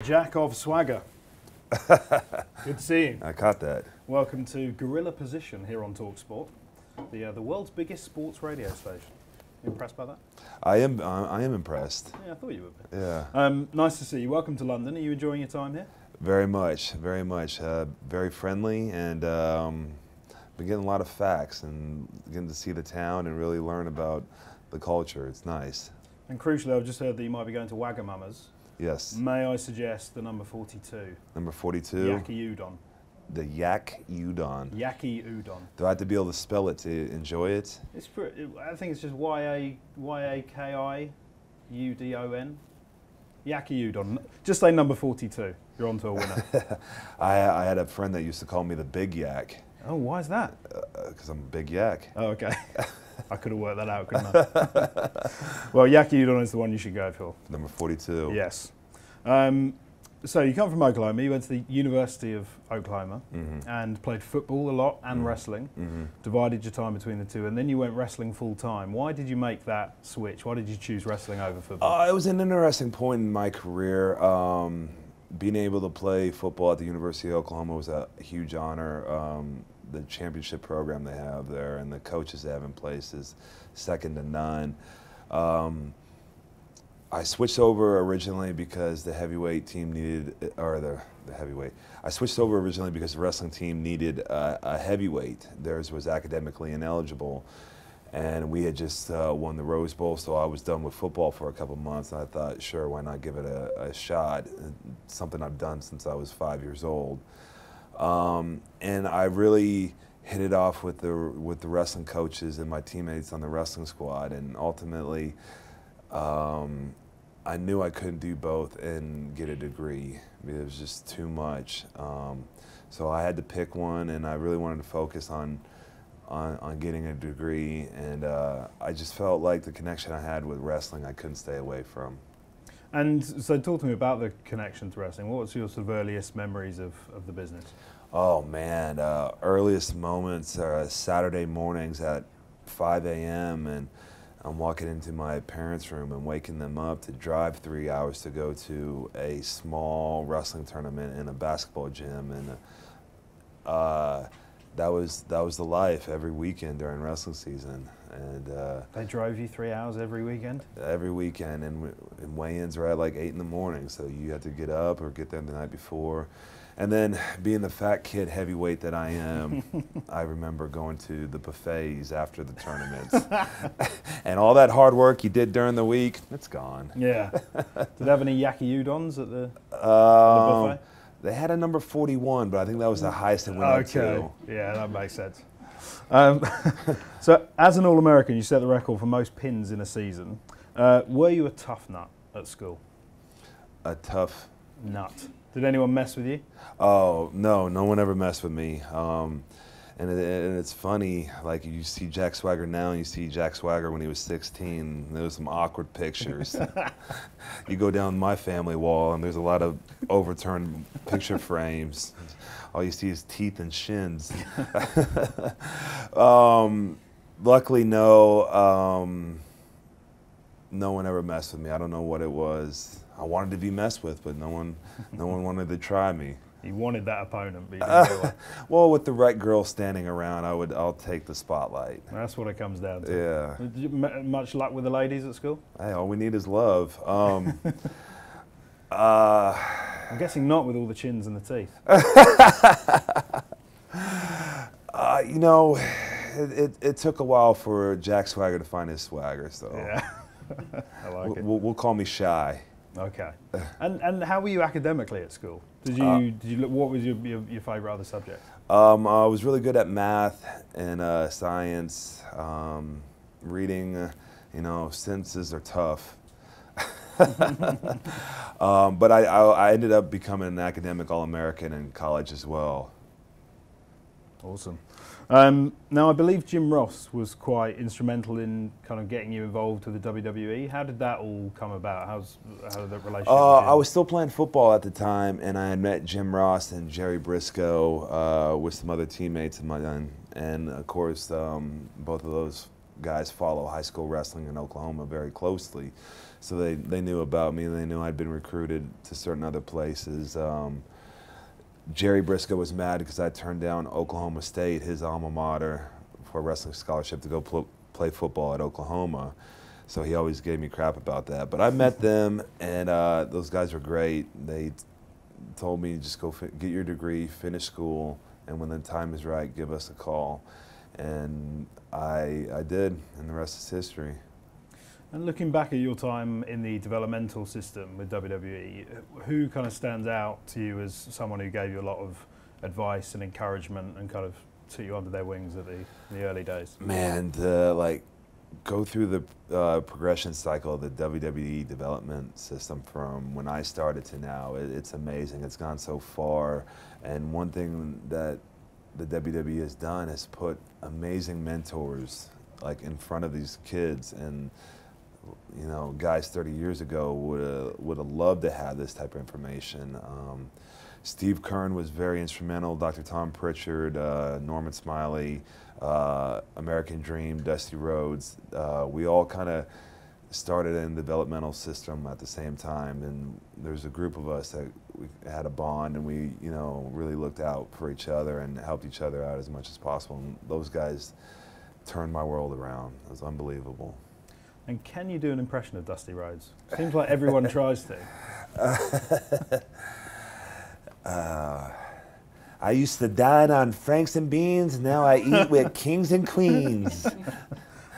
Jack of Swagger. Good to see you. I caught that. Welcome to Gorilla Position here on TalkSport, the world's biggest sports radio station. You impressed by that? I am impressed. Yeah, I thought you would be. Yeah. Nice to see you. Welcome to London. Are you enjoying your time here? Very much, very much. Very friendly, and been getting a lot of facts and getting to see the town and really learn about the culture. It's nice. And crucially, I've just heard that you might be going to Wagamama's. Yes. May I suggest the number 42? Number 42. Yaki Udon. The Yak Udon. Yaki Udon. Do I have to be able to spell it to enjoy it? It's I think it's just Y-A-K-I-U-D-O-N. Yaki Udon. Just say number 42. You're on to a winner. I had a friend that used to call me the Big Yak. Oh, why is that? Because I'm a big yak. Oh, okay. I could have worked that out, couldn't I? Well, Yaki Udon is the one you should go for. Number 42. Yes. So you come from Oklahoma. You went to the University of Oklahoma and played football a lot and wrestling. Divided your time between the two, and then you went wrestling full time. Why did you make that switch? Why did you choose wrestling over football? It was an interesting point in my career. Being able to play football at the University of Oklahoma was a huge honor. The championship program they have there and the coaches they have in place is second to none. I switched over originally because the heavyweight team needed, or the heavyweight. I switched over originally because the wrestling team needed a heavyweight. Theirs was academically ineligible. And we had just won the Rose Bowl, so I was done with football for a couple months. And I thought, sure, why not give it a shot? It's something I've done since I was 5 years old. And I really hit it off with the wrestling coaches and my teammates on the wrestling squad. And ultimately, I knew I couldn't do both and get a degree. It was just too much. So I had to pick one, and I really wanted to focus on getting a degree. And I just felt like the connection I had with wrestling, I couldn't stay away from. And so talk to me about the connection to wrestling. What was your sort of earliest memories of the business? Oh man, earliest moments are Saturday mornings at 5 a.m. and I'm walking into my parents' room and waking them up to drive 3 hours to go to a small wrestling tournament in a basketball gym, and that was the life every weekend during wrestling season. And they drove you 3 hours every weekend? Every weekend, and weigh-ins were at like 8 in the morning, so you had to get up or get there the night before. And then, being the fat kid heavyweight that I am, I remember going to the buffets after the tournaments. And all that hard work you did during the week, it's gone. Yeah. Did they have any Yaki Udons at the buffet? They had a number 41, but I think that was the highest it went up to. Yeah, that makes sense. So, as an All-American, you set the record for most pins in a season. Were you a tough nut at school? A tough nut. Did anyone mess with you? Oh, no one ever messed with me. And it's funny, like you see Jack Swagger now and you see Jack Swagger when he was 16. There was some awkward pictures. You go down my family wall and there's a lot of overturned picture frames. All you see is teeth and shins. Luckily, no one ever messed with me. I don't know what it was. I wanted to be messed with, but no one wanted to try me. You wanted that opponent, but you didn't do it. Well, with the right girl standing around, I'll take the spotlight. That's what it comes down to. Yeah. Did you, much luck with the ladies at school? Hey, all we need is love. I'm guessing not with all the chins and the teeth. You know, it took a while for Jack Swagger to find his swagger, so yeah. I like it. We'll call me shy. Okay. And how were you academically at school? Did you look? What was your favorite other subject? I was really good at math and science. Reading, sentences are tough. But I ended up becoming an academic All-American in college as well. Awesome. Now, I believe Jim Ross was quite instrumental in kind of getting you involved with the WWE. How did that all come about? How did that relationship? I was still playing football at the time, and I had met Jim Ross and Jerry Briscoe with some other teammates of mine, and of course, both of those guys follow high school wrestling in Oklahoma very closely. So they knew about me, and they knew I'd been recruited to certain other places. Jerry Briscoe was mad because I turned down Oklahoma State, his alma mater, for a wrestling scholarship to go play football at Oklahoma. So he always gave me crap about that. But I met them, and those guys were great. They told me, just go get your degree, finish school, and when the time is right, give us a call. And I did, and the rest is history. And looking back at your time in the developmental system with WWE, who kind of stands out to you as someone who gave you a lot of advice and encouragement and kind of took you under their wings at the early days? Man, like go through the progression cycle of the WWE development system from when I started to now. It's amazing. It's gone so far. And one thing that the WWE has done is put amazing mentors like in front of these kids. And you know, guys 30 years ago would have loved to have this type of information. Steve Kern was very instrumental, Dr. Tom Pritchard, Norman Smiley, American Dream, Dusty Rhodes. We all kind of started in the developmental system at the same time, and there's a group of us that we had a bond, and we, you know, really looked out for each other and helped each other out as much as possible. And those guys turned my world around. It was unbelievable. And can you do an impression of Dusty Rhodes? Seems like everyone tries to. I used to dine on Franks and beans, now I eat with kings and queens.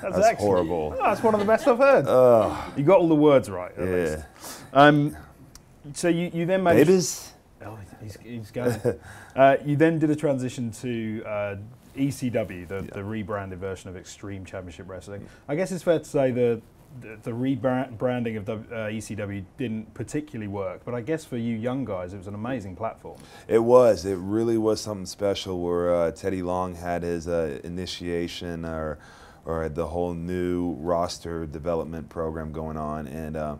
That's horrible. Oh, that's one of the best I've heard. You got all the words right, at least. So you then managed... Babies? Oh, he's going. You then did a transition to ECW, the rebranded version of Extreme Championship Wrestling. I guess it's fair to say the rebranding of ECW didn't particularly work, but I guess for you young guys, it was an amazing platform. It was. It really was something special where Teddy Long had his initiation or the whole new roster development program going on, and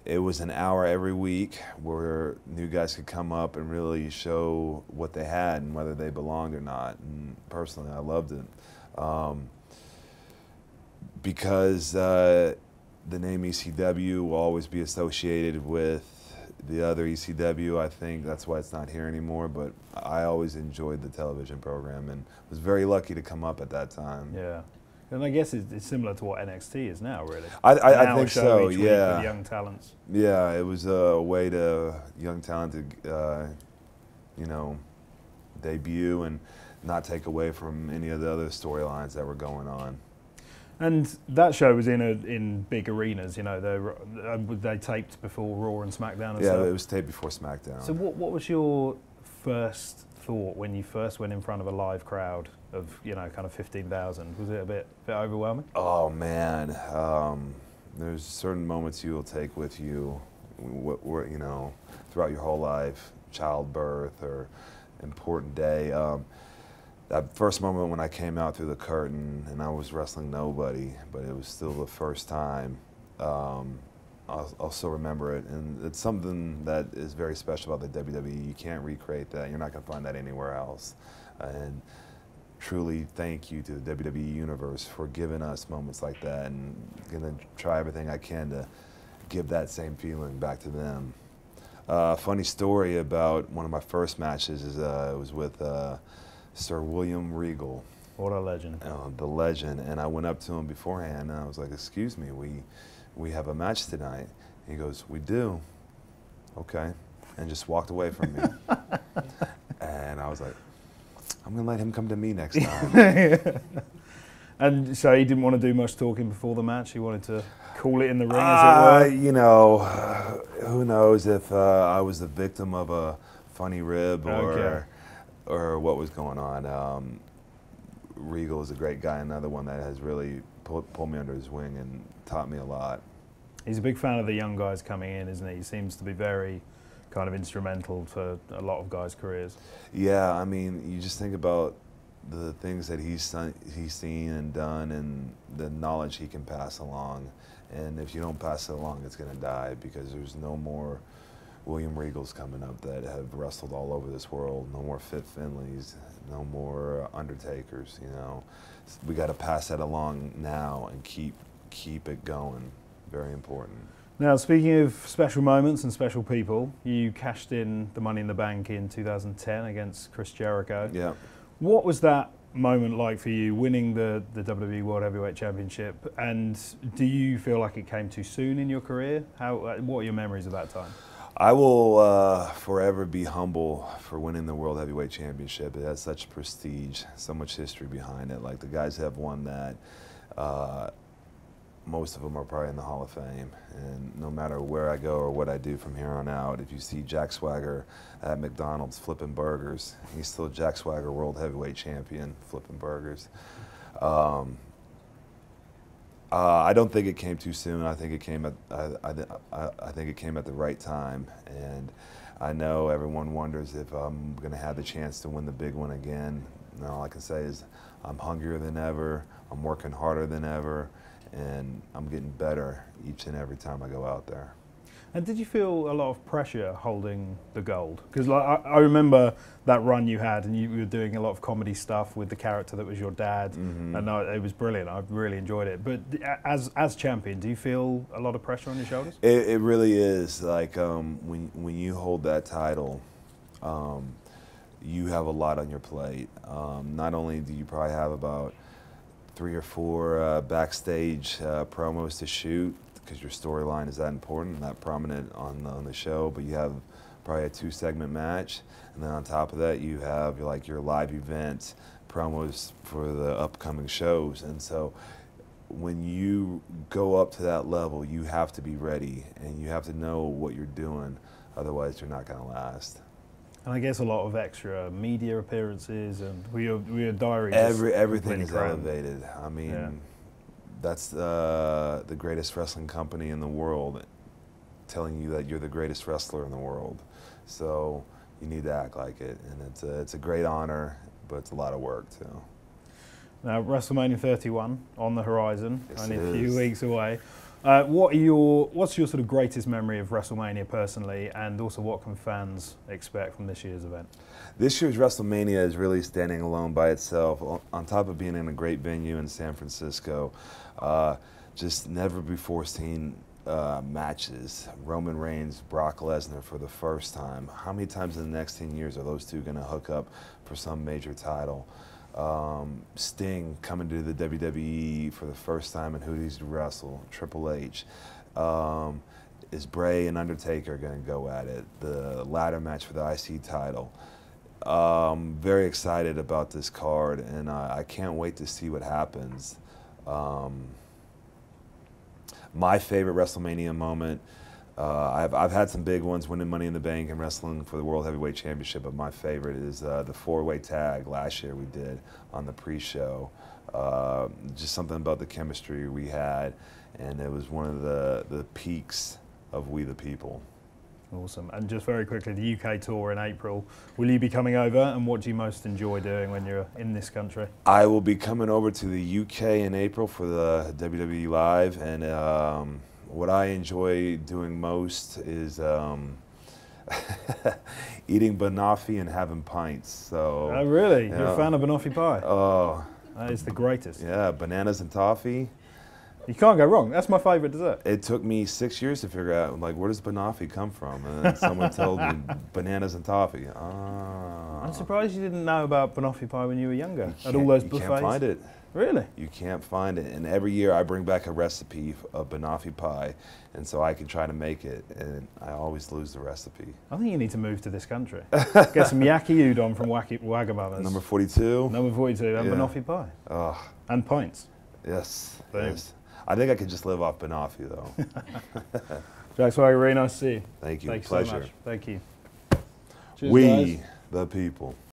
it was an hour every week where new guys could come up and really show what they had and whether they belonged or not. And personally, I loved it because the name ECW will always be associated with the other ECW. I think that's why it's not here anymore, but I always enjoyed the television program and was very lucky to come up at that time. Yeah. And I guess it's similar to what NXT is now, really. I think so, yeah. With young talents. Yeah, it was a way to young talent to, you know, debut and not take away from any of the other storylines that were going on. And that show was in big arenas, you know. They taped before Raw and SmackDown and stuff. Yeah, it was taped before SmackDown. So what was your first thought when you first went in front of a live crowd of, you know, kind of 15,000? Was it a bit overwhelming? Oh man, there's certain moments you will take with you, you know, throughout your whole life, childbirth or important day. That first moment when I came out through the curtain and I was wrestling nobody, but it was still the first time. I'll still remember it, and it's something that is very special about the WWE. You can't recreate that. You're not going to find that anywhere else. And truly thank you to the WWE Universe for giving us moments like that, and going to try everything I can to give that same feeling back to them. Funny story about one of my first matches is it was with Sir William Regal. What a legend. The legend. And I went up to him beforehand and I was like, excuse me, we have a match tonight. He goes, we do. Okay. And just walked away from me. And I was like, I'm going to let him come to me next time. And so he didn't want to do much talking before the match? He wanted to call it in the ring, as it were? You know, who knows if I was the victim of a funny rib or what was going on. Regal is a great guy, another one that has really pulled me under his wing and taught me a lot. He's a big fan of the young guys coming in, isn't he? He seems to be very kind of instrumental to a lot of guys' careers. Yeah, I mean, you just think about the things that he's seen and done and the knowledge he can pass along. And if you don't pass it along, it's going to die because there's no more William Regal's coming up that have wrestled all over this world. No more Fit Finleys, no more Undertakers. You know, we got to pass that along now and keep it going. Very important. Now, speaking of special moments and special people, you cashed in the Money in the Bank in 2010 against Chris Jericho. Yeah. What was that moment like for you, winning the WWE World Heavyweight Championship? And do you feel like it came too soon in your career? What are your memories of that time? I will forever be humble for winning the World Heavyweight Championship. It has such prestige, so much history behind it. Like, the guys have won that. Most of them are probably in the Hall of Fame, and no matter where I go or what I do from here on out, if you see Jack Swagger at McDonald's flipping burgers, he's still Jack Swagger, World Heavyweight Champion, flipping burgers. I don't think it came too soon. I think it came at I think it came at the right time, and I know everyone wonders if I'm going to have the chance to win the big one again. And all I can say is I'm hungrier than ever. I'm working harder than ever. And I'm getting better each and every time I go out there. And did you feel a lot of pressure holding the gold? Because I remember that run you had, and you were doing a lot of comedy stuff with the character that was your dad, and it was brilliant. I really enjoyed it. But as champion, do you feel a lot of pressure on your shoulders? It really is. Like, when you hold that title, you have a lot on your plate. Not only do you probably have about 3 or 4 backstage promos to shoot, because your storyline is that important and that prominent on the show, but you have probably a 2-segment match, and then on top of that you have your live event promos for the upcoming shows. And so when you go up to that level, you have to be ready and you have to know what you're doing, otherwise you're not going to last. And I guess a lot of extra media appearances, and your diary. Everything is elevated. I mean, yeah. That's the greatest wrestling company in the world telling you that you're the greatest wrestler in the world. So you need to act like it, and it's a great honor, but it's a lot of work too. Now, WrestleMania 31 on the horizon, yes, only a few weeks away. What's your sort of greatest memory of WrestleMania personally, and also what can fans expect from this year's event? This year's WrestleMania is really standing alone by itself. On top of being in a great venue in San Francisco, just never before seen matches. Roman Reigns, Brock Lesnar for the first time. How many times in the next 10 years are those two going to hook up for some major title? Sting coming to the WWE for the first time, and who does he wrestle? Triple H. Is Bray and Undertaker going to go at it? The ladder match for the IC title. Very excited about this card, and I can't wait to see what happens. My favorite WrestleMania moment, I've had some big ones, winning Money in the Bank and wrestling for the World Heavyweight Championship, but my favorite is the 4-way tag last year we did on the pre-show. Just something about the chemistry we had, and it was one of the peaks of We the People. Awesome. And just very quickly, the UK tour in April. Will you be coming over, and what do you most enjoy doing when you're in this country? I will be coming over to the UK in April for the WWE Live, and what I enjoy doing most is eating banoffee and having pints. So. Oh, really? You're a fan of banoffee pie? Oh. That is the greatest. Yeah, bananas and toffee. You can't go wrong. That's my favourite dessert. It took me 6 years to figure out, like, where does banoffee come from? And then someone told me bananas and toffee. Ah. I'm surprised you didn't know about banoffee pie when you were younger. At all those buffets. You can't find it. Really? You can't find it. And every year I bring back a recipe of banoffee pie, and so I can try to make it, and I always lose the recipe. I think you need to move to this country. Get some yaki udon from Wagamama's. Number 42. Number 42, and banoffee pie. Oh. And pints. Yes. Boom. Yes. I think I could just live off banoffee, though. Jack Swagger, very nice to see you. Thank you. Thank you Pleasure. so much. Thank you. Cheers, We guys. the people.